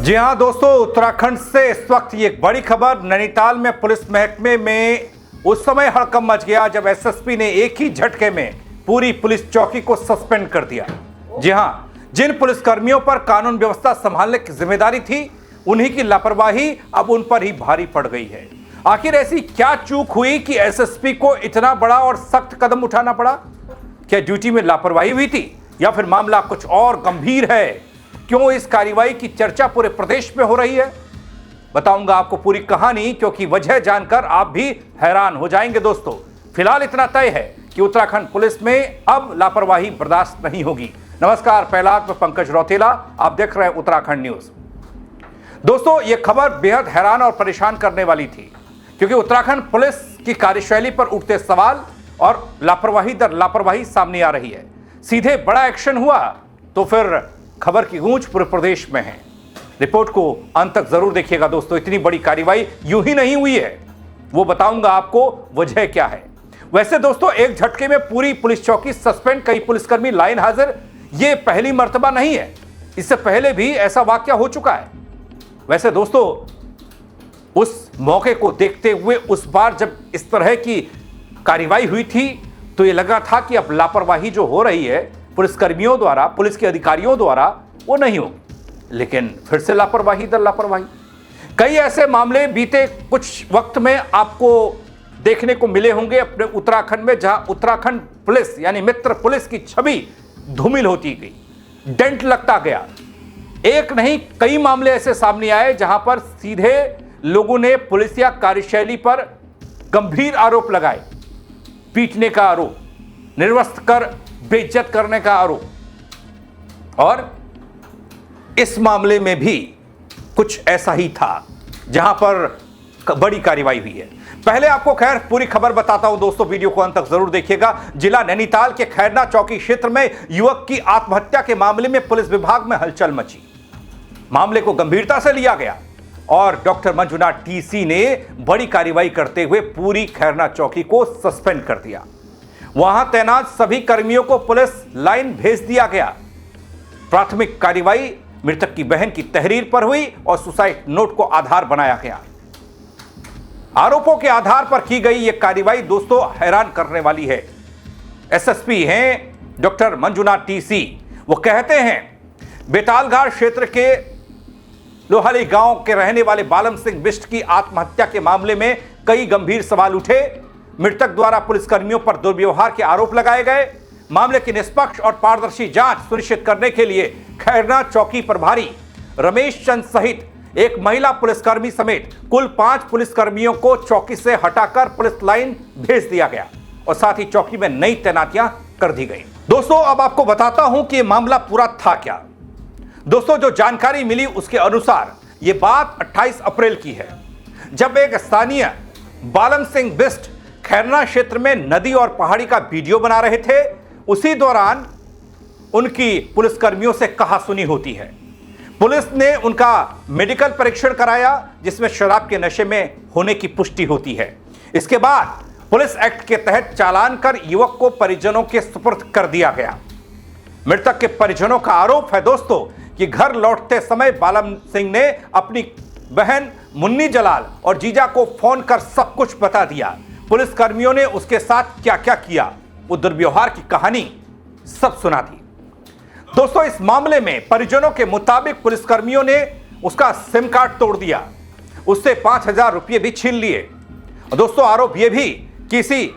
जी हां दोस्तों, उत्तराखंड से इस वक्त ये एक बड़ी खबर। नैनीताल में पुलिस महकमे में उस समय हड़कंप मच गया जब एसएसपी ने एक ही झटके में पूरी पुलिस चौकी को सस्पेंड कर दिया। जी हां, जिन पुलिसकर्मियों पर कानून व्यवस्था संभालने की जिम्मेदारी थी, उन्हीं की लापरवाही अब उन पर ही भारी पड़ गई है। आखिर ऐसी क्या चूक हुई कि एसएसपी को इतना बड़ा और सख्त कदम उठाना पड़ा? क्या ड्यूटी में लापरवाही हुई थी या फिर मामला कुछ और गंभीर है? क्यों इस कार्रवाई की चर्चा पूरे प्रदेश में हो रही है? बताऊंगा आपको पूरी कहानी, क्योंकि वजह जानकर आप भी हैरान हो जाएंगे दोस्तों। फिलहाल इतना तय है कि उत्तराखंड पुलिस में अब लापरवाही बर्दाश्त नहीं होगी। नमस्कार, पहला मैं पंकज रौतेला, आप देख रहे हैं उत्तराखंड न्यूज। दोस्तों, यह खबर बेहद हैरान और परेशान करने वाली थी, क्योंकि उत्तराखंड पुलिस की कार्यशैली पर उठते सवाल और लापरवाही दर लापरवाही सामने आ रही है। सीधे बड़ा एक्शन हुआ तो फिर खबर की गूंज पूरे प्रदेश में है। रिपोर्ट को अंत तक जरूर देखिएगा दोस्तों। इतनी बड़ी कार्रवाई यूं ही नहीं हुई है, वो बताऊंगा आपको वजह क्या है। वैसे दोस्तों, एक झटके में पूरी पुलिस चौकी सस्पेंड, कई पुलिसकर्मी लाइन हाजिर, ये पहली मर्तबा नहीं है। इससे पहले भी ऐसा वाकया हो चुका है। वैसे दोस्तों, उस मौके को देखते हुए उस बार जब इस तरह की कार्रवाई हुई थी तो ये लगा था कि अब लापरवाही जो हो रही है पुलिसकर्मियों द्वारा, पुलिस के अधिकारियों द्वारा, वो नहीं होगी। लेकिन फिर से लापरवाही दर लापरवाही। कई ऐसे मामले बीते कुछ वक्त में आपको देखने को मिले होंगे अपने उत्तराखंड में, जहां उत्तराखंड पुलिस यानी मित्र पुलिस की छवि धूमिल होती गई, डेंट लगता गया। एक नहीं, कई मामले ऐसे सामने आए जहां पर सीधे लोगों ने पुलिस या कार्यशैली पर गंभीर आरोप लगाए। पीटने का आरोप, निर्वस्त्र कर बेइज्जत करने का आरोप। और इस मामले में भी कुछ ऐसा ही था, जहां पर बड़ी कार्रवाई हुई है। पहले आपको खैर पूरी खबर बताता हूं दोस्तों, वीडियो को अंत तक जरूर देखिएगा। जिला नैनीताल के खैरना चौकी क्षेत्र में युवक की आत्महत्या के मामले में पुलिस विभाग में हलचल मची। मामले को गंभीरता से लिया गया और डॉक्टर मंजुनाथ टीसी ने बड़ी कार्रवाई करते हुए पूरी खैरना चौकी को सस्पेंड कर दिया। वहां तैनात सभी कर्मियों को पुलिस लाइन भेज दिया गया। प्राथमिक कार्रवाई मृतक की बहन की तहरीर पर हुई और सुसाइड नोट को आधार बनाया गया। आरोपों के आधार पर की गई यह कार्रवाई दोस्तों हैरान करने वाली है। एसएसपी हैं डॉक्टर मंजुनाथ टीसी। वो कहते हैं, बेतालघाट क्षेत्र के लोहाली गांव के रहने वाले बालम सिंह बिष्ट की आत्महत्या के मामले में कई गंभीर सवाल उठे। मृतक द्वारा पुलिसकर्मियों पर दुर्व्यवहार के आरोप लगाए गए। मामले की निष्पक्ष और पारदर्शी जांच सुनिश्चित करने के लिए खैरना चौकी प्रभारी रमेश चंद सहित एक महिला पुलिसकर्मी समेत कुल 5 पुलिसकर्मियों को चौकी से हटाकर पुलिस लाइन भेज दिया गया और साथ ही चौकी में नई तैनातियां कर दी गई। दोस्तों, अब आपको बताता हूं कि यह मामला पूरा था क्या। दोस्तों, जो जानकारी मिली उसके अनुसार यह बात 28 अप्रैल की है, जब एक स्थानीय बालम सिंह बिष्ट खैरना क्षेत्र में नदी और पहाड़ी का वीडियो बना रहे थे। उसी दौरान उनकी पुलिसकर्मियों से कहासुनी होती है। पुलिस ने उनका मेडिकल परीक्षण कराया, जिसमें शराब के नशे में होने की पुष्टि होती है। इसके बाद पुलिस एक्ट के तहत चालान कर युवक को परिजनों के सुपुर्द कर दिया गया। मृतक के परिजनों का आरोप है दोस्तों कि घर लौटते समय बालम सिंह ने अपनी बहन मुन्नी जलाल और जीजा को फोन कर सब कुछ बता दिया। पुलिसकर्मियों ने उसके साथ क्या क्या किया, वो दुर्व्यवहार की कहानी सब सुना दी। दोस्तों, इस मामले में परिजनों के मुताबिक पुलिसकर्मियों ने उसका सिम कार्ड तोड़ दिया, उससे 5,000 रुपये भी छीन लिए। और दोस्तों, आरोप यह भी कि किसी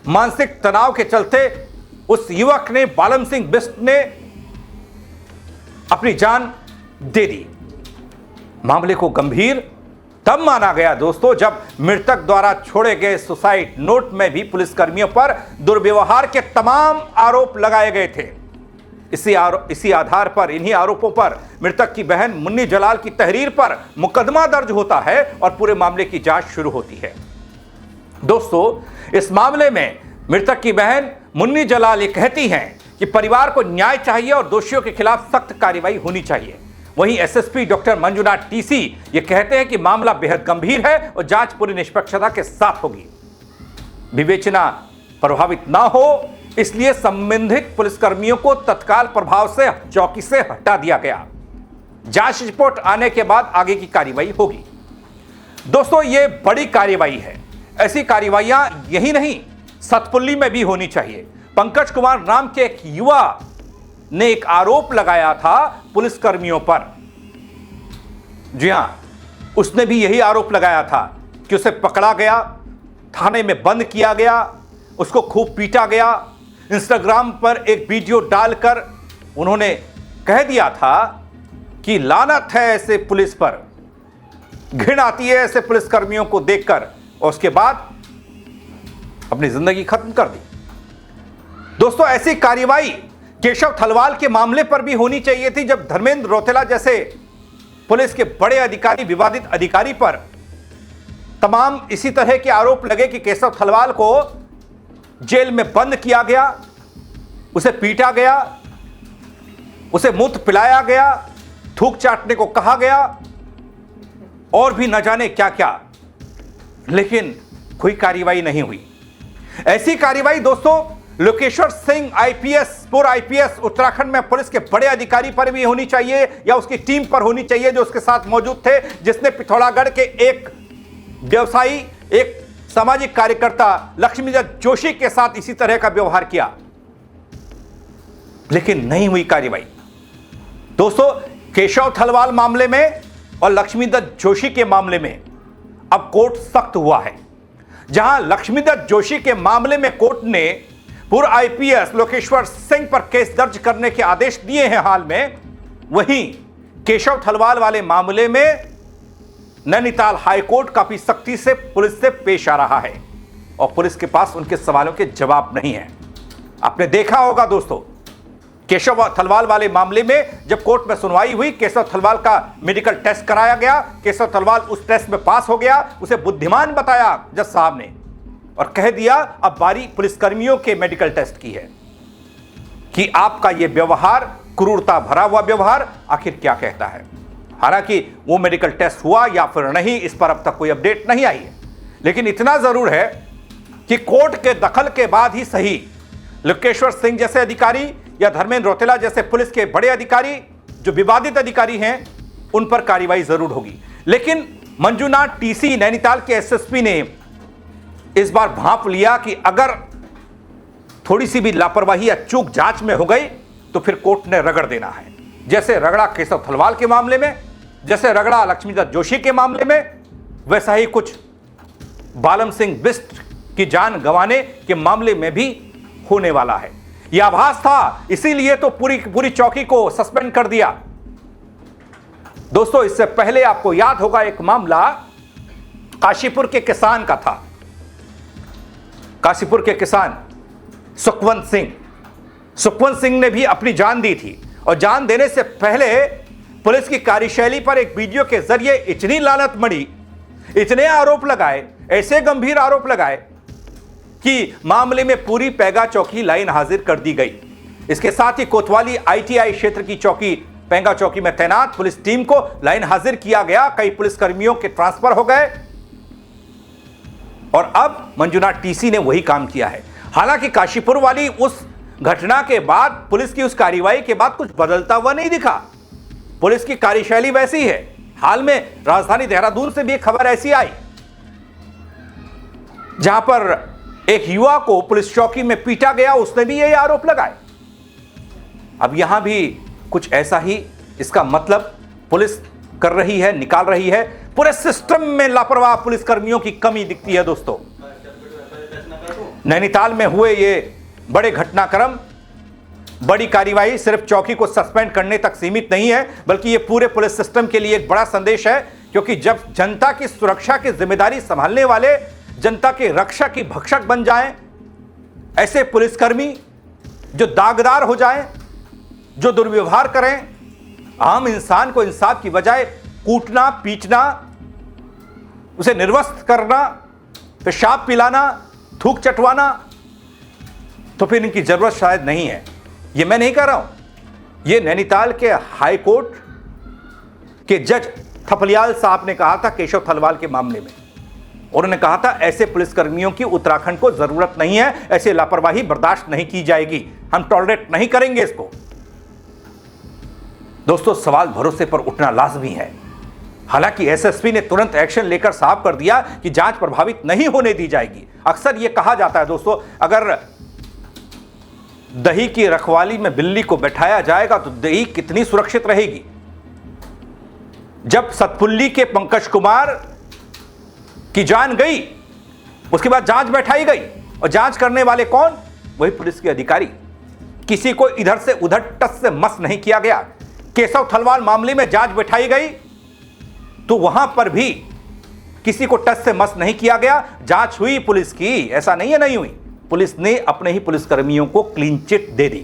मानसिक तनाव के चलते उस युवक ने, बालम सिंह बिष्ट ने, अपनी जान दे दी। मामले को गंभीर तब माना गया दोस्तों जब मृतक द्वारा छोड़े गए सुसाइड नोट में भी पुलिसकर्मियों पर दुर्व्यवहार के तमाम आरोप लगाए गए थे। इसी आधार पर, इन्हीं आरोपों पर मृतक की बहन मुन्नी जलाल की तहरीर पर मुकदमा दर्ज होता है और पूरे मामले की जांच शुरू होती है। दोस्तों, इस मामले में मृतक की बहन मुन्नी जलाल ये कहती हैं कि परिवार को न्याय चाहिए और दोषियों के खिलाफ सख्त कार्रवाई होनी चाहिए। वहीं एसएसपी डॉक्टर मंजुनाथ टीसी ये कहते हैं कि मामला बेहद गंभीर है और जांच पूरी निष्पक्षता के साथ होगी। विवेचना प्रभावित ना हो, इसलिए संबंधित पुलिसकर्मियों को तत्काल प्रभाव से चौकी से हटा दिया गया। जांच रिपोर्ट आने के बाद आगे की कार्रवाई होगी। दोस्तों, ये बड़ी कार्रवाई है। ऐसी कार्रवाइयां यही नहीं, सतपुली में भी होनी चाहिए। पंकज कुमार नाम के एक युवा ने एक आरोप लगाया था पुलिसकर्मियों पर। जी हां, उसने भी यही आरोप लगाया था कि उसे पकड़ा गया, थाने में बंद किया गया, उसको खूब पीटा गया। इंस्टाग्राम पर एक वीडियो डालकर उन्होंने कह दिया था कि लानत है ऐसे पुलिस पर, घृणा आती है ऐसे पुलिसकर्मियों को देखकर, और उसके बाद अपनी जिंदगी खत्म कर दी। दोस्तों, ऐसी कार्रवाई केशव थलवाल के मामले पर भी होनी चाहिए थी, जब धर्मेंद्र रौतेला जैसे पुलिस के बड़े अधिकारी, विवादित अधिकारी पर तमाम इसी तरह के आरोप लगे कि केशव थलवाल को जेल में बंद किया गया, उसे पीटा गया, उसे मूत्र पिलाया गया, थूक चाटने को कहा गया और भी न जाने क्या क्या, लेकिन कोई कार्रवाई नहीं हुई। ऐसी कार्रवाई दोस्तों लोकेश्वर सिंह आईपीएस, पूर्व आईपीएस उत्तराखंड में पुलिस के बड़े अधिकारी पर भी होनी चाहिए, या उसकी टीम पर होनी चाहिए जो उसके साथ मौजूद थे, जिसने पिथौरागढ़ के एक व्यवसायी, एक सामाजिक कार्यकर्ता लक्ष्मीदत्त जोशी के साथ इसी तरह का व्यवहार किया, लेकिन नहीं हुई कार्रवाई। दोस्तों, केशव थलवाल मामले में और लक्ष्मीदत्त जोशी के मामले में अब कोर्ट सख्त हुआ है। जहां लक्ष्मीदत्त जोशी के मामले में कोर्ट ने पूर्व आईपीएस लोकेश्वर सिंह पर केस दर्ज करने के आदेश दिए हैं हाल में, वहीं केशव थलवाल वाले मामले में नैनीताल हाईकोर्ट काफी सख्ती से पुलिस से पेश आ रहा है और पुलिस के पास उनके सवालों के जवाब नहीं है। आपने देखा होगा दोस्तों, केशव थलवाल वाले मामले में जब कोर्ट में सुनवाई हुई, केशव थलवाल का मेडिकल टेस्ट कराया गया, केशव थलवाल उस टेस्ट में पास हो गया, उसे बुद्धिमान बताया जज साहब ने और कह दिया अब बारी पुलिसकर्मियों के मेडिकल टेस्ट की है कि आपका यह व्यवहार, क्रूरता भरा हुआ व्यवहार आखिर क्या कहता है। हालांकि वो मेडिकल टेस्ट हुआ या फिर नहीं, इस पर अब तक कोई अपडेट नहीं आई है, लेकिन इतना जरूर है कि कोर्ट के दखल के बाद ही सही लोकेश्वर सिंह जैसे अधिकारी या धर्मेंद्र रौतेला जैसे पुलिस के बड़े अधिकारी, जो विवादित अधिकारी हैं, उन पर कार्रवाई जरूर होगी। लेकिन मंजूनाथ टीसी नैनीताल के एसएसपी ने इस बार भांप लिया कि अगर थोड़ी सी भी लापरवाही या चूक जांच में हो गई तो फिर कोर्ट ने रगड़ देना है। जैसे रगड़ा केशव थलवाल के मामले में, जैसे रगड़ा लक्ष्मीदत्त जोशी के मामले में, वैसा ही कुछ बालम सिंह बिष्ट की जान गंवाने के मामले में भी होने वाला है। यह आभास था, इसीलिए तो पूरी चौकी को सस्पेंड कर दिया। दोस्तों, इससे पहले आपको याद होगा एक मामला काशीपुर के किसान का था। काशीपुर के किसान सुखवंत सिंह ने भी अपनी जान दी थी और जान देने से पहले पुलिस की कार्यशैली पर एक वीडियो के जरिए इतनी लानत मढ़ी, इतने आरोप लगाए, ऐसे गंभीर आरोप लगाए कि मामले में पूरी पेगा चौकी लाइन हाजिर कर दी गई। इसके साथ ही कोतवाली आईटीआई क्षेत्र की चौकी, पेगा चौकी में तैनात पुलिस टीम को लाइन हाजिर किया गया। कई पुलिसकर्मियों के ट्रांसफर हो गए और अब मंजूनाथ टीसी ने वही काम किया है। हालांकि काशीपुर वाली उस घटना के बाद, पुलिस की उस कार्रवाई के बाद कुछ बदलता हुआ नहीं दिखा। पुलिस की कार्यशैली वैसी है। हाल में राजधानी देहरादून से भी एक खबर ऐसी आई जहां पर एक युवा को पुलिस चौकी में पीटा गया, उसने भी यही आरोप लगाए। अब यहां भी कुछ ऐसा ही, इसका मतलब पुलिस कर रही है, निकाल रही है। पूरे सिस्टम में लापरवाह पुलिसकर्मियों की कमी दिखती है। दोस्तों, नैनीताल में हुए ये बड़े घटनाक्रम, बड़ी कार्रवाई सिर्फ चौकी को सस्पेंड करने तक सीमित नहीं है, बल्कि ये पूरे पुलिस सिस्टम के लिए एक बड़ा संदेश है। क्योंकि जब जनता की सुरक्षा की जिम्मेदारी संभालने वाले जनता के रक्षा की भक्षक बन जाएं, ऐसे पुलिसकर्मी जो दागदार हो जाएं, जो दुर्व्यवहार करें, आम इंसान को इंसाफ की बजाय कूटना, पीटना, उसे निर्वस्त्र करना, पेशाब पिलाना, थूक चटवाना, तो फिर इनकी जरूरत शायद नहीं है। ये मैं नहीं कह रहा हूं, ये नैनीताल के हाई कोर्ट के जज थपलियाल साहब ने कहा था केशव थलवाल के मामले में। उन्होंने कहा था ऐसे पुलिसकर्मियों की उत्तराखंड को जरूरत नहीं है, ऐसे लापरवाही बर्दाश्त नहीं की जाएगी, हम टॉलरेट नहीं करेंगे इसको। दोस्तों, सवाल भरोसे पर उठना लाजमी है। हालांकि एसएसपी ने तुरंत एक्शन लेकर साफ कर दिया कि जांच प्रभावित नहीं होने दी जाएगी। अक्सर यह कहा जाता है दोस्तों, अगर दही की रखवाली में बिल्ली को बैठाया जाएगा तो दही कितनी सुरक्षित रहेगी। जब सतपुल्ली के पंकज कुमार की जान गई, उसके बाद जांच बैठाई गई, और जांच करने वाले कौन? वही पुलिस के अधिकारी। किसी को इधर से उधर टस से मस नहीं किया गया। केशव थलवाल मामले में जांच बैठाई गई तो वहां पर भी किसी को टच से मस नहीं किया गया। जांच हुई पुलिस की, ऐसा नहीं है नहीं हुई। पुलिस ने अपने ही पुलिसकर्मियों को क्लीन चिट दे दी,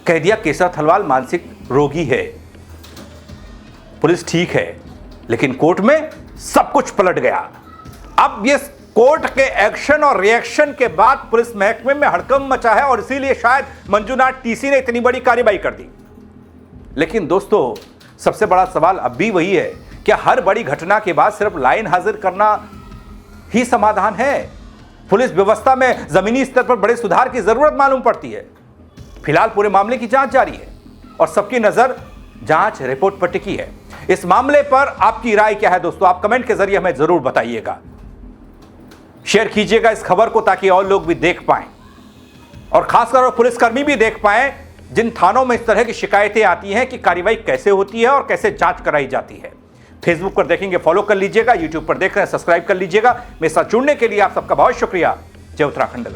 कह दिया केशव थलवाल मानसिक रोगी है। पुलिस ठीक है, लेकिन कोर्ट में सब कुछ पलट गया। अब ये कोर्ट के एक्शन और रिएक्शन के बाद पुलिस महकमे में हड़कंप मचा है और इसीलिए शायद मंजुनाथ टीसी ने इतनी बड़ी कार्रवाई कर दी। लेकिन दोस्तों, सबसे बड़ा सवाल अब भी वही है, क्या हर बड़ी घटना के बाद सिर्फ लाइन हाजिर करना ही समाधान है? पुलिस व्यवस्था में जमीनी स्तर पर बड़े सुधार की जरूरत मालूम पड़ती है। फिलहाल पूरे मामले की जांच जारी है और सबकी नजर जांच रिपोर्ट पर टिकी है। इस मामले पर आपकी राय क्या है दोस्तों? आप कमेंट के जरिए हमें जरूर बताइएगा। शेयर कीजिएगा इस खबर को ताकि और लोग भी देख पाएं और खासकर पुलिसकर्मी भी देख पाएं जिन थानों में इस तरह की शिकायतें आती हैं कि कार्रवाई कैसे होती है और कैसे जांच कराई जाती है। फेसबुक पर देखेंगे, फॉलो कर लीजिएगा। यूट्यूब पर देख रहे हैं, सब्सक्राइब कर लीजिएगा। मेरे साथ जुड़ने के लिए आप सबका बहुत शुक्रिया। जय उत्तराखंड।